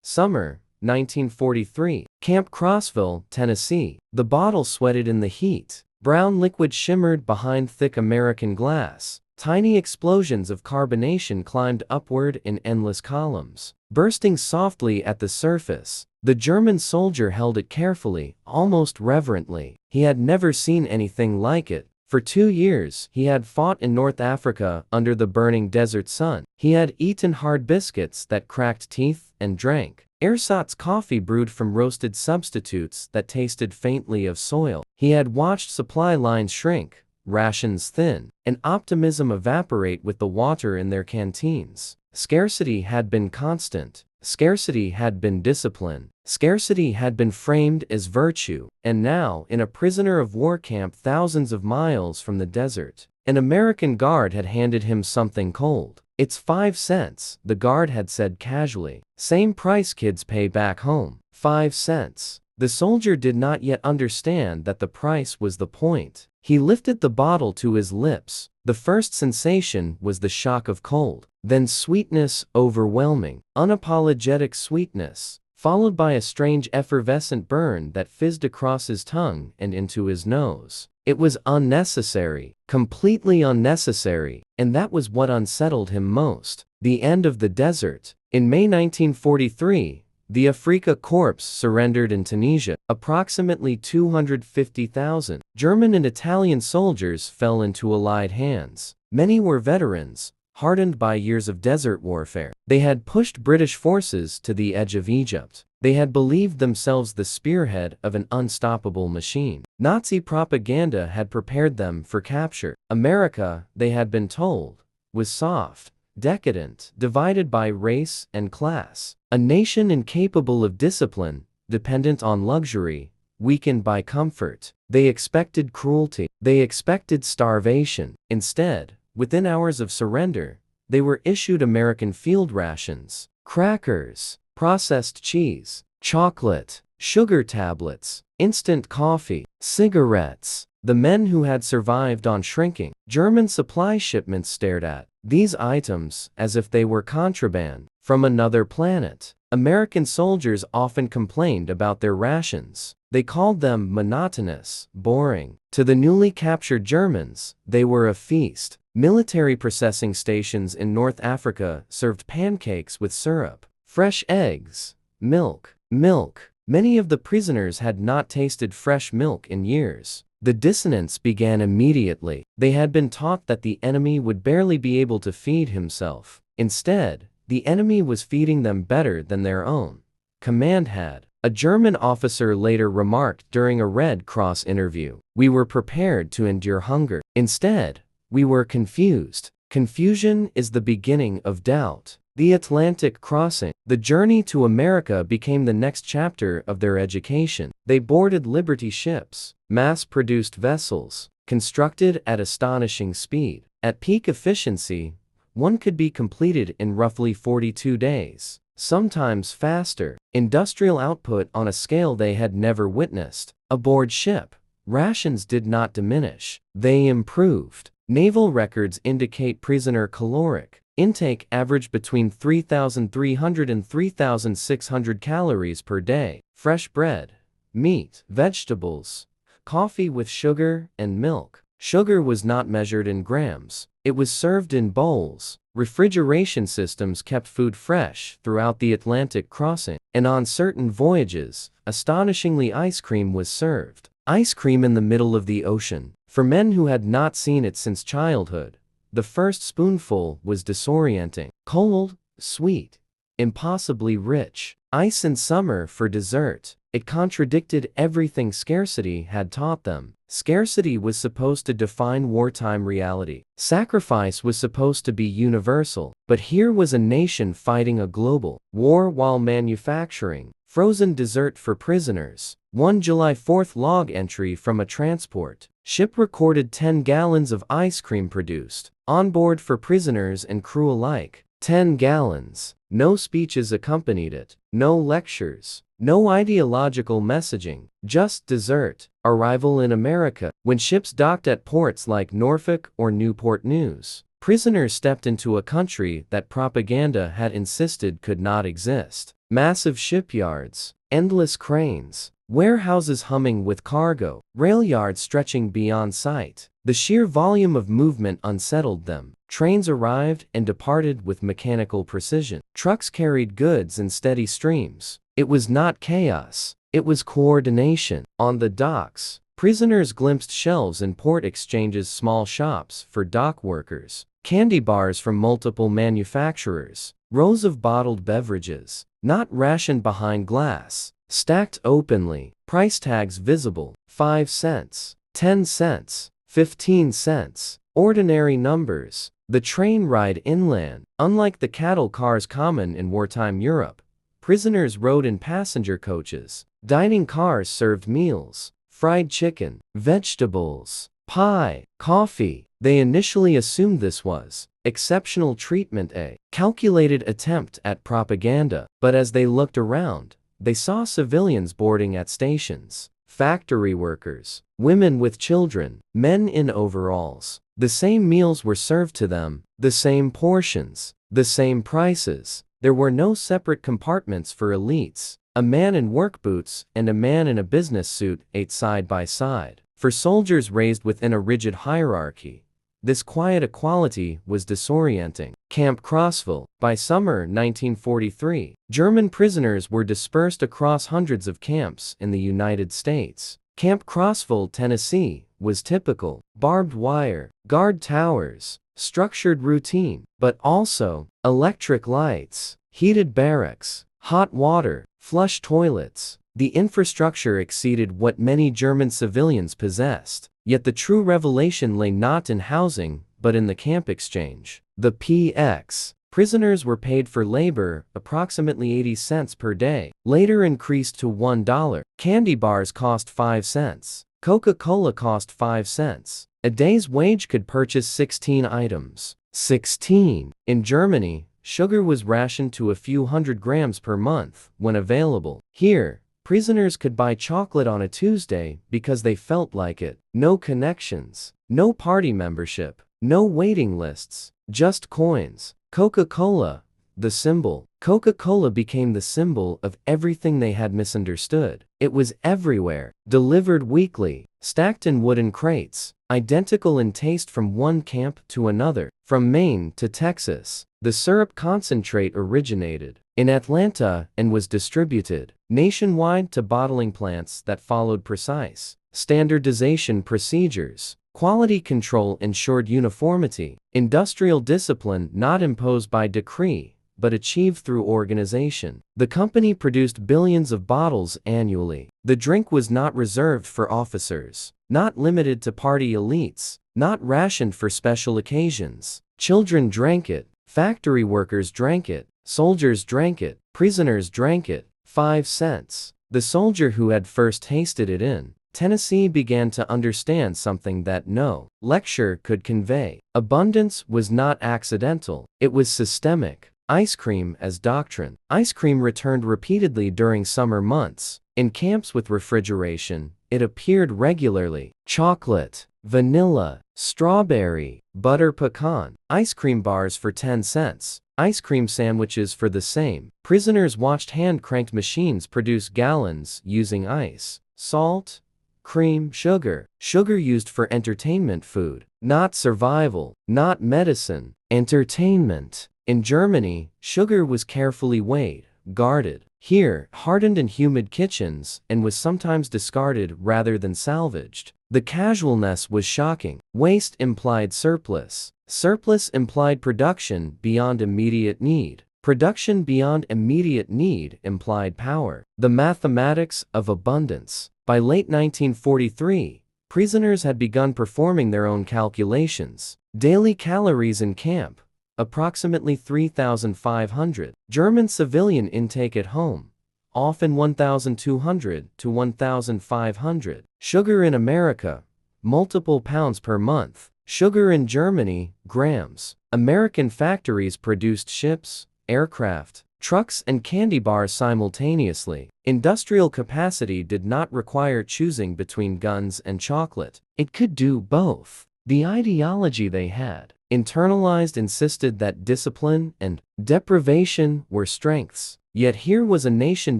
Summer, 1943. Camp Crossville, Tennessee. The bottle sweated in the heat. Brown liquid shimmered behind thick American glass. Tiny explosions of carbonation climbed upward in endless columns, bursting softly at the surface. The German soldier held it carefully, almost reverently. He had never seen anything like it. For 2 years, he had fought in North Africa under the burning desert sun. He had eaten hard biscuits that cracked teeth and drank ersatz coffee brewed from roasted substitutes that tasted faintly of soil. He had watched supply lines shrink, rations thin, and optimism evaporate with the water in their canteens. Scarcity had been constant. Scarcity had been discipline. Scarcity had been framed as virtue. And now, in a prisoner of war camp thousands of miles from the desert, an American guard had handed him something cold. "It's 5 cents, the guard had said casually. "Same price kids pay back home. 5 cents. The soldier did not yet understand that the price was the point. He lifted the bottle to his lips. The first sensation was the shock of cold. Then sweetness, overwhelming, unapologetic sweetness, followed by a strange effervescent burn that fizzed across his tongue and into his nose. It was unnecessary, completely unnecessary, and that was what unsettled him most. The end of the desert. In May 1943, the Afrika Korps surrendered in Tunisia. Approximately 250,000 German and Italian soldiers fell into Allied hands. Many were veterans, hardened by years of desert warfare. They had pushed British forces to the edge of Egypt. They had believed themselves the spearhead of an unstoppable machine. Nazi propaganda had prepared them for capture. America, they had been told, was soft, decadent, divided by race and class. A nation incapable of discipline, dependent on luxury, weakened by comfort. They expected cruelty. They expected starvation. Instead, within hours of surrender, they were issued American field rations, crackers, processed cheese, chocolate, sugar tablets, instant coffee, cigarettes. The men who had survived on shrinking German supply shipments stared at these items as if they were contraband from another planet. American soldiers often complained about their rations. They called them monotonous, boring. To the newly captured Germans, they were a feast. Military processing stations in North Africa served pancakes with syrup, fresh eggs, milk. Many of the prisoners had not tasted fresh milk in years. The dissonance began immediately. They had been taught that the enemy would barely be able to feed himself. Instead, the enemy was feeding them better than their own command had. A German officer later remarked during a Red Cross interview, "We were prepared to endure hunger. Instead, we were confused. Confusion is the beginning of doubt." The Atlantic crossing. The journey to America became the next chapter of their education. They boarded Liberty ships, mass-produced vessels, constructed at astonishing speed. At peak efficiency, one could be completed in roughly 42 days, sometimes faster. Industrial output on a scale they had never witnessed. Aboard ship, rations did not diminish, they improved. Naval records indicate prisoner caloric intake averaged between 3,300 and 3,600 calories per day. Fresh bread, meat, vegetables, coffee with sugar and milk. Sugar was not measured in grams. It was served in bowls. Refrigeration systems kept food fresh throughout the Atlantic crossing. And on certain voyages, astonishingly, ice cream was served. Ice cream in the middle of the ocean. For men who had not seen it since childhood, the first spoonful was disorienting. Cold, sweet, impossibly rich. Ice in summer for dessert. It contradicted everything scarcity had taught them. Scarcity was supposed to define wartime reality. Sacrifice was supposed to be universal. But here was a nation fighting a global war while manufacturing frozen dessert for prisoners. One July 4th log entry from a transport ship recorded 10 gallons of ice cream produced on board for prisoners and crew alike. 10 gallons. No speeches accompanied it. No lectures. No ideological messaging. Just dessert. Arrival in America. When ships docked at ports like Norfolk or Newport News, prisoners stepped into a country that propaganda had insisted could not exist. massive shipyards, endless cranes, warehouses humming with cargo, rail yards stretching beyond sight. The sheer volume of movement unsettled them. Trains arrived and departed with mechanical precision. Trucks carried goods in steady streams. It was not chaos. It was coordination. On the docks, prisoners glimpsed shelves in port exchanges, small shops for dock workers, candy bars from multiple manufacturers, rows of bottled beverages, not rationed behind glass, stacked openly, price tags visible, 5 cents, 10 cents, 15 cents, ordinary numbers. The train ride inland. Unlike the cattle cars common in wartime Europe, prisoners rode in passenger coaches. Dining cars served meals, fried chicken, vegetables, pie, coffee. They initially assumed this was exceptional treatment, a calculated attempt at propaganda, but as they looked around, they saw civilians boarding at stations, factory workers, women with children, men in overalls. The same meals were served to them, the same portions, the same prices. There were no separate compartments for elites. A man in work boots and a man in a business suit ate side by side. For soldiers raised within a rigid hierarchy, this quiet equality was disorienting. Camp Crossville. By summer 1943, German prisoners were dispersed across hundreds of camps in the United States. Camp Crossville, Tennessee, was typical. Barbed wire, guard towers, structured routine, but also electric lights, heated barracks, hot water, flush toilets. The infrastructure exceeded what many German civilians possessed. Yet the true revelation lay not in housing, but in the camp exchange. The PX. Prisoners were paid for labor, approximately 80 cents per day, later increased to $1. Candy bars cost 5 cents. Coca-Cola cost 5 cents. A day's wage could purchase 16 items. 16. In Germany, sugar was rationed to a few hundred grams per month, when available. Here, prisoners could buy chocolate on a Tuesday because they felt like it. No connections, no party membership, no waiting lists, just coins. Coca-Cola, the symbol. Coca-Cola became the symbol of everything they had misunderstood. It was everywhere, delivered weekly, stacked in wooden crates, identical in taste from one camp to another, from Maine to Texas. The syrup concentrate originated in Atlanta and was distributed nationwide to bottling plants that followed precise standardization procedures. Quality control ensured uniformity, industrial discipline not imposed by decree, but achieved through organization. The company produced billions of bottles annually. The drink was not reserved for officers, not limited to party elites, not rationed for special occasions. Children drank it, factory workers drank it, soldiers drank it, prisoners drank it. 5 cents. The soldier who had first tasted it in Tennessee began to understand something that no lecture could convey. Abundance was not accidental, it was systemic. Ice cream as doctrine. Ice cream returned repeatedly during summer months. In camps with refrigeration, it appeared regularly. Chocolate, vanilla, strawberry, butter pecan. Ice cream bars for 10 cents. Ice cream sandwiches for the same. Prisoners watched hand-cranked machines produce gallons using ice, salt, cream, sugar. Sugar used for entertainment food, not survival, not medicine, entertainment. In Germany, sugar was carefully weighed, guarded. Here, hardened in humid kitchens, and was sometimes discarded rather than salvaged. The casualness was shocking. Waste implied surplus. Surplus implied production beyond immediate need. Production beyond immediate need implied power. The mathematics of abundance. By late 1943, prisoners had begun performing their own calculations. Daily calories in camp, approximately 3,500. German civilian intake at home, often 1,200 to 1,500. Sugar in America, multiple pounds per month. Sugar in Germany, grams. American factories produced ships, aircraft, trucks and candy bars simultaneously. Industrial capacity did not require choosing between guns and chocolate. It could do both. The ideology they had internalized insisted that discipline and deprivation were strengths. Yet here was a nation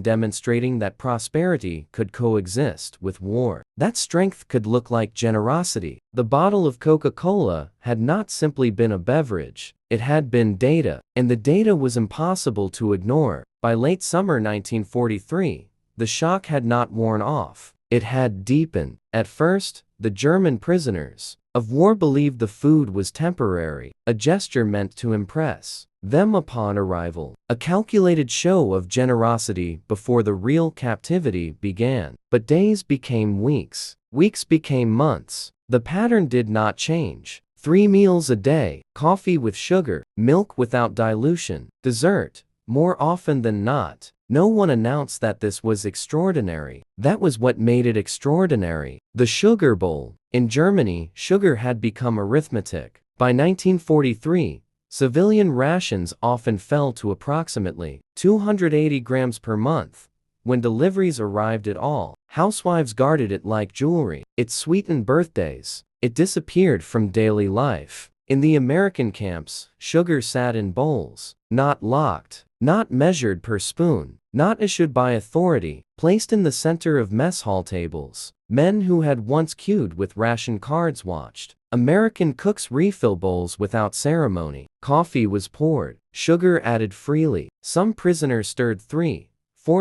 demonstrating that prosperity could coexist with war. That strength could look like generosity. The bottle of Coca-Cola had not simply been a beverage, it had been data, and the data was impossible to ignore. By late summer 1943, the shock had not worn off. It had deepened. At first, the German prisoners of war believed the food was temporary, a gesture meant to impress them upon arrival, a calculated show of generosity before the real captivity began. But days became weeks, weeks became months. The pattern did not change. 3 meals a day, coffee with sugar, milk without dilution, dessert, more often than not. No one announced that this was extraordinary. That was what made it extraordinary. The sugar bowl. In Germany, sugar had become arithmetic. By 1943, civilian rations often fell to approximately 280 grams per month. When deliveries arrived at all, housewives guarded it like jewelry. It sweetened birthdays. It disappeared from daily life. In the American camps, sugar sat in bowls, not locked, not measured per spoon, not issued by authority, placed in the center of mess hall tables. Men who had once queued with ration cards watched. American cooks refill bowls without ceremony. Coffee was poured, sugar added freely. Some prisoners stirred 3-4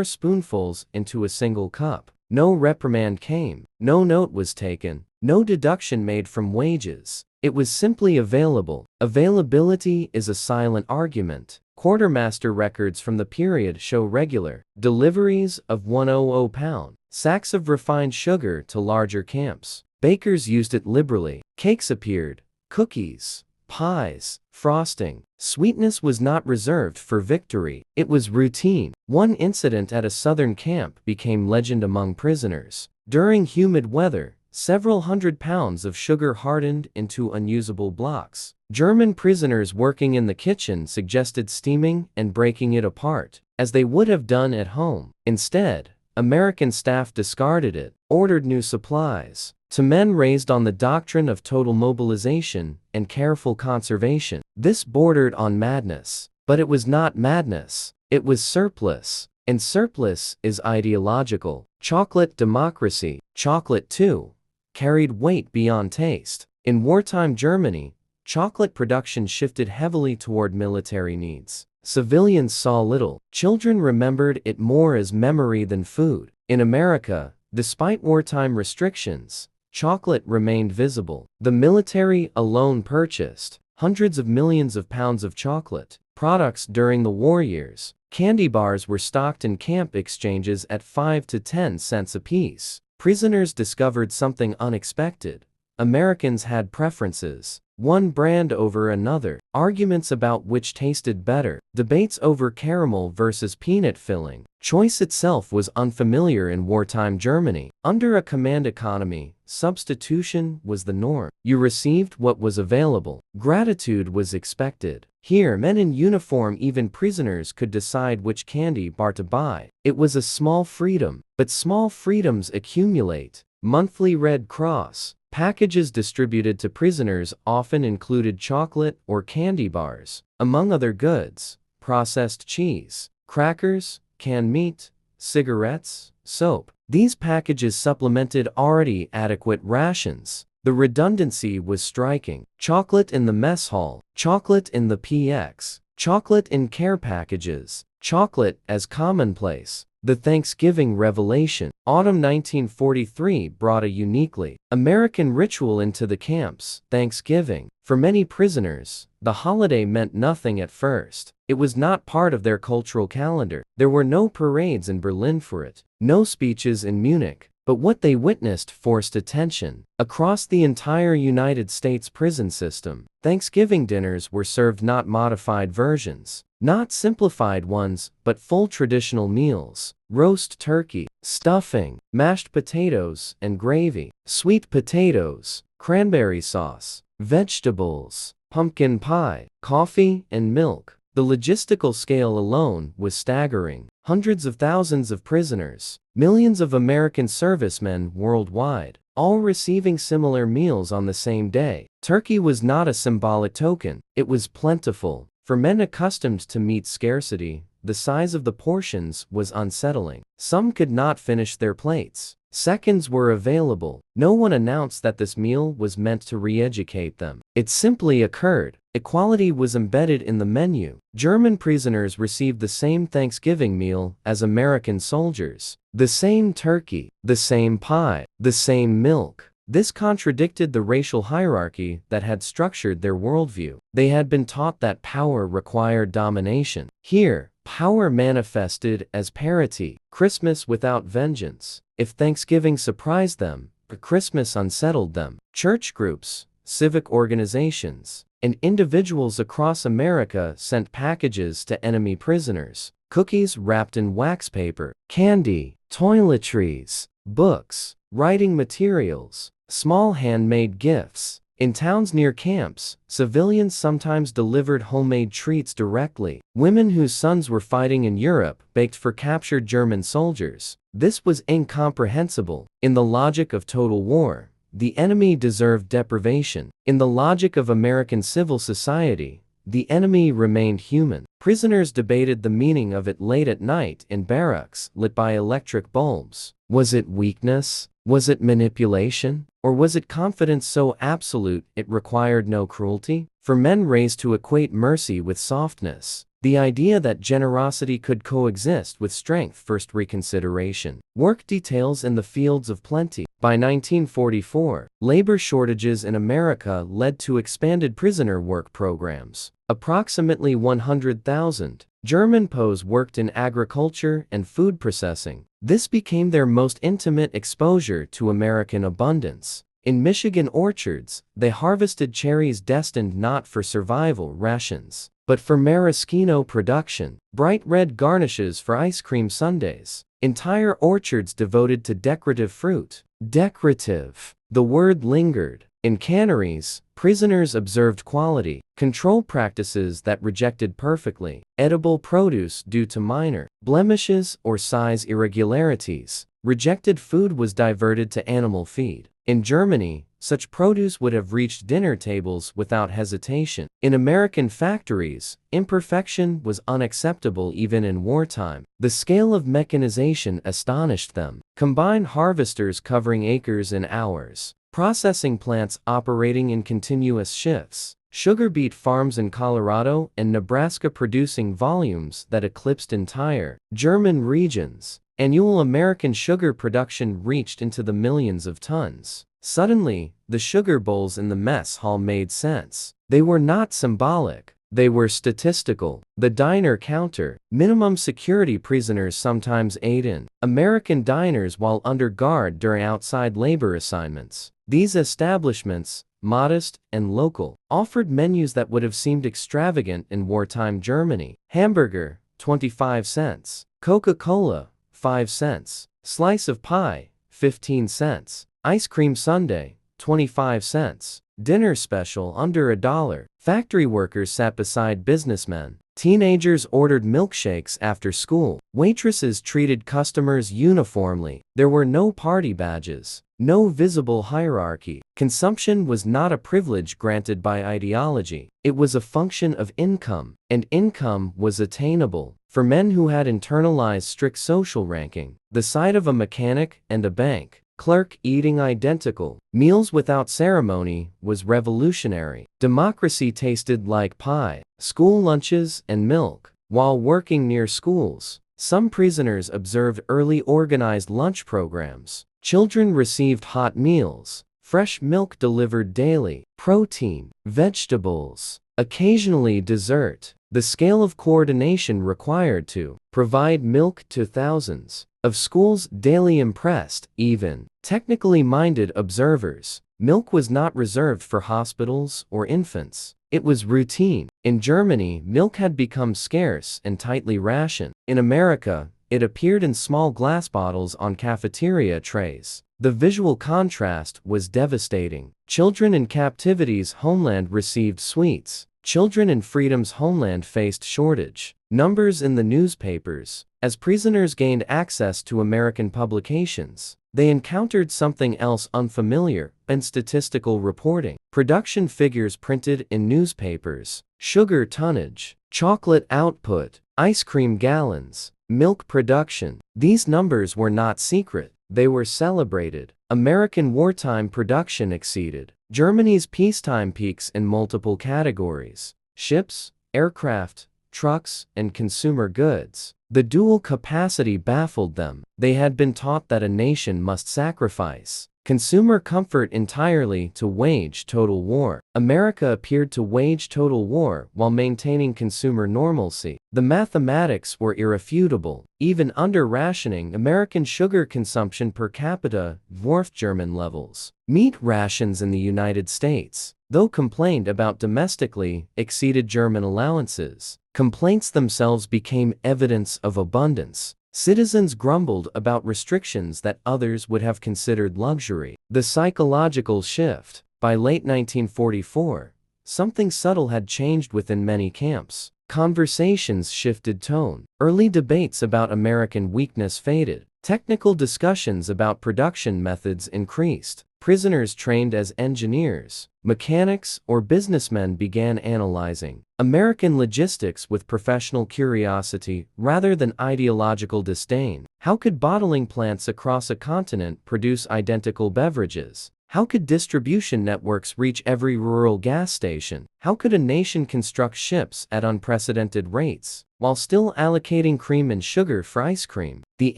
spoonfuls into a single cup. No reprimand came, no note was taken, no deduction made from wages. It was simply available. Availability is a silent argument. Quartermaster records from the period show regular deliveries of 100 pound sacks of refined sugar to larger camps. Bakers used it liberally. Cakes appeared, cookies, pies, frosting. Sweetness was not reserved for victory. It was routine. One incident at a southern camp became legend among prisoners. During humid weather, several hundred pounds of sugar hardened into unusable blocks. German prisoners working in the kitchen suggested steaming and breaking it apart, as they would have done at home. Instead, American staff discarded it, ordered new supplies. To men raised on the doctrine of total mobilization and careful conservation, this bordered on madness. But it was not madness, it was surplus. And surplus is ideological. Chocolate democracy, chocolate too, carried weight beyond taste. In wartime Germany, chocolate production shifted heavily toward military needs. Civilians saw little. Children remembered it more as memory than food. In America, despite wartime restrictions, chocolate remained visible. The military alone purchased hundreds of millions of pounds of chocolate products during the war years. Candy bars were stocked in camp exchanges at 5 to 10 cents apiece. Prisoners discovered something unexpected. Americans had preferences, one brand over another, arguments about which tasted better, debates over caramel versus peanut filling. Choice itself was unfamiliar in wartime Germany. Under a command economy, substitution was the norm. You received what was available. Gratitude was expected. Here, men in uniform, even prisoners, could decide which candy bar to buy. It was a small freedom, but small freedoms accumulate. Monthly Red Cross packages distributed to prisoners often included chocolate or candy bars, among other goods, processed cheese, crackers, canned meat, cigarettes, soap. These packages supplemented already adequate rations. The redundancy was striking. Chocolate in the mess hall, chocolate in the PX, chocolate in care packages, chocolate as commonplace. The Thanksgiving revelation. Autumn 1943 brought a uniquely American ritual into the camps. Thanksgiving. For many prisoners, the holiday meant nothing at first. It was not part of their cultural calendar. There were no parades in Berlin for it, no speeches in Munich. But what they witnessed forced attention. Across the entire United States prison system, Thanksgiving dinners were served, not modified versions, not simplified ones, but full traditional meals. Roast turkey, stuffing, mashed potatoes and gravy, sweet potatoes, cranberry sauce, vegetables, pumpkin pie, coffee and milk. The logistical scale alone was staggering. Hundreds of thousands of prisoners, millions of American servicemen worldwide, all receiving similar meals on the same day. Turkey was not a symbolic token, it was plentiful. For men accustomed to meat scarcity, the size of the portions was unsettling. Some could not finish their plates. Seconds were available. No one announced that this meal was meant to re-educate them. It simply occurred. Equality was embedded in the menu. German prisoners received the same Thanksgiving meal as American soldiers. The same turkey, the same pie, the same milk. This contradicted the racial hierarchy that had structured their worldview. They had been taught that power required domination. Here, power manifested as parity. Christmas without vengeance. If Thanksgiving surprised them, Christmas unsettled them. Church groups, civic organizations, and individuals across America sent packages to enemy prisoners. Cookies wrapped in wax paper, candy, toiletries, books, writing materials, small handmade gifts. In towns near camps, civilians sometimes delivered homemade treats directly. Women whose sons were fighting in Europe baked for captured German soldiers. This was incomprehensible. In the logic of total war, the enemy deserved deprivation. In the logic of American civil society, the enemy remained human. Prisoners debated the meaning of it late at night in barracks lit by electric bulbs. Was it weakness? Was it manipulation? Or was it confidence so absolute it required no cruelty? For men raised to equate mercy with softness, the idea that generosity could coexist with strength first reconsideration. Work details in the fields of plenty. By 1944, labor shortages in America led to expanded prisoner work programs. Approximately 100,000 German Poles worked in agriculture and food processing. This became their most intimate exposure to American abundance. In Michigan orchards, they harvested cherries destined not for survival rations, but for maraschino production, bright red garnishes for ice cream sundaes. Entire orchards devoted to decorative fruit. Decorative. The word lingered. In canneries, prisoners observed quality control practices that rejected perfectly edible produce due to minor blemishes or size irregularities. Rejected food was diverted to animal feed. In Germany, such produce would have reached dinner tables without hesitation. In American factories, imperfection was unacceptable even in wartime. The scale of mechanization astonished them. Combine harvesters covering acres in hours. Processing plants operating in continuous shifts. Sugar beet farms in Colorado and Nebraska producing volumes that eclipsed entire German regions. Annual American sugar production reached into the millions of tons. Suddenly, the sugar bowls in the mess hall made sense. They were not symbolic. They were statistical. The diner counter, minimum security prisoners sometimes ate in American diners while under guard during outside labor assignments. These establishments, modest and local, offered menus that would have seemed extravagant in wartime Germany. Hamburger, 25 cents. Coca-Cola, 5 cents. Slice of pie, 15 cents. Ice cream sundae, 25 cents. Dinner special under $1. Factory workers sat beside businessmen. Teenagers ordered milkshakes after school. Waitresses treated customers uniformly. There were no party badges, no visible hierarchy. Consumption was not a privilege granted by ideology. It was a function of income, and income was attainable. For men who had internalized strict social ranking, the sight of a mechanic and a bank clerk eating identical meals without ceremony was revolutionary. Democracy tasted like pie, school lunches, and milk. While working near schools, some prisoners observed early organized lunch programs. Children received hot meals, fresh milk delivered daily, protein, vegetables, occasionally dessert. The scale of coordination required to provide milk to thousands of schools daily impressed even technically minded observers. Milk was not reserved for hospitals or infants. It was routine. In Germany, milk had become scarce and tightly rationed. In America, it appeared in small glass bottles on cafeteria trays. The visual contrast was devastating. Children in captivity's homeland received sweets. Children in freedom's homeland faced shortage. Numbers in the newspapers. As prisoners gained access to American publications, they encountered something else unfamiliar in statistical reporting. Production figures printed in newspapers. Sugar tonnage. chocolate output, ice cream gallons, milk production. These numbers were not secret, they were celebrated. American wartime production exceeded Germany's peacetime peaks in multiple categories: ships, aircraft, trucks, and consumer goods. The dual capacity baffled them. They had been taught that a nation must sacrifice consumer comfort entirely to wage total war. America appeared to wage total war while maintaining consumer normalcy. The mathematics were irrefutable. Even under rationing, American sugar consumption per capita dwarfed German levels. Meat rations in the United States, though complained about domestically, exceeded German allowances. Complaints themselves became evidence of abundance. Citizens grumbled about restrictions that others would have considered luxury. The psychological shift. By late 1944, something subtle had changed within many camps. Conversations shifted tone. Early debates about American weakness faded. Technical discussions about production methods increased. Prisoners trained as engineers, mechanics, or businessmen began analyzing American logistics with professional curiosity rather than ideological disdain. How could bottling plants across a continent produce identical beverages? How could distribution networks reach every rural gas station? How could a nation construct ships at unprecedented rates, while still allocating cream and sugar for ice cream? The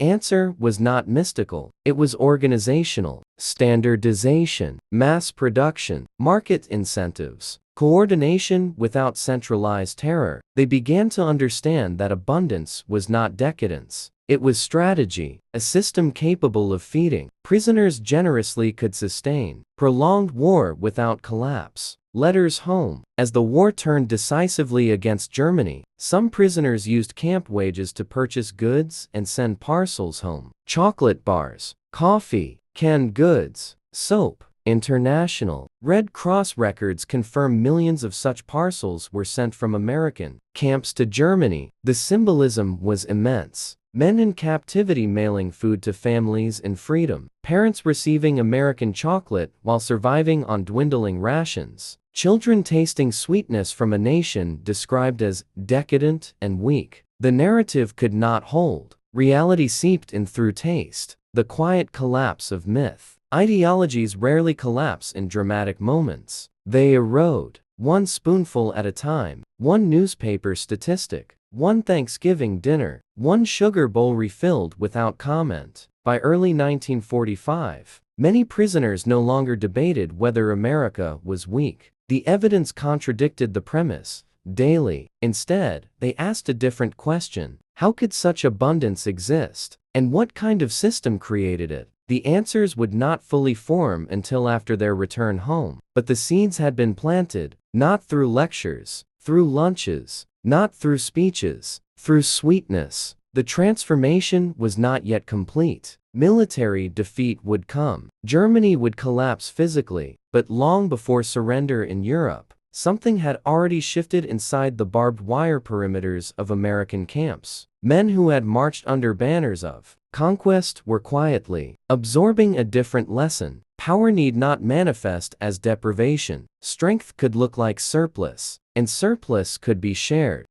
answer was not mystical, it was organizational. Standardization, mass production, market incentives, coordination without centralized terror. They began to understand that abundance was not decadence. It was strategy, a system capable of feeding prisoners generously could sustain prolonged war without collapse. Letters home. As the war turned decisively against Germany, some prisoners used camp wages to purchase goods and send parcels home. Chocolate bars, coffee, canned goods, soap. International Red Cross records confirm millions of such parcels were sent from American camps to Germany. The symbolism was immense. Men in captivity mailing food to families in freedom. Parents receiving American chocolate while surviving on dwindling rations. Children tasting sweetness from a nation described as decadent and weak. The narrative could not hold. Reality seeped in through taste. The quiet collapse of myth. Ideologies rarely collapse in dramatic moments. They erode, one spoonful at a time, one newspaper statistic, one Thanksgiving dinner, one sugar bowl refilled without comment. By early 1945, many prisoners no longer debated whether America was weak. The evidence contradicted the premise daily. Instead, they asked a different question: how could such abundance exist, and what kind of system created it? The answers would not fully form until after their return home, but the seeds had been planted, not through lectures, through lunches, not through speeches, through sweetness. The transformation was not yet complete. Military defeat would come. Germany would collapse physically, but long before surrender in Europe, something had already shifted inside the barbed wire perimeters of American camps. Men who had marched under banners of conquest were quietly absorbing a different lesson. Power need not manifest as deprivation. Strength could look like surplus, and surplus could be shared.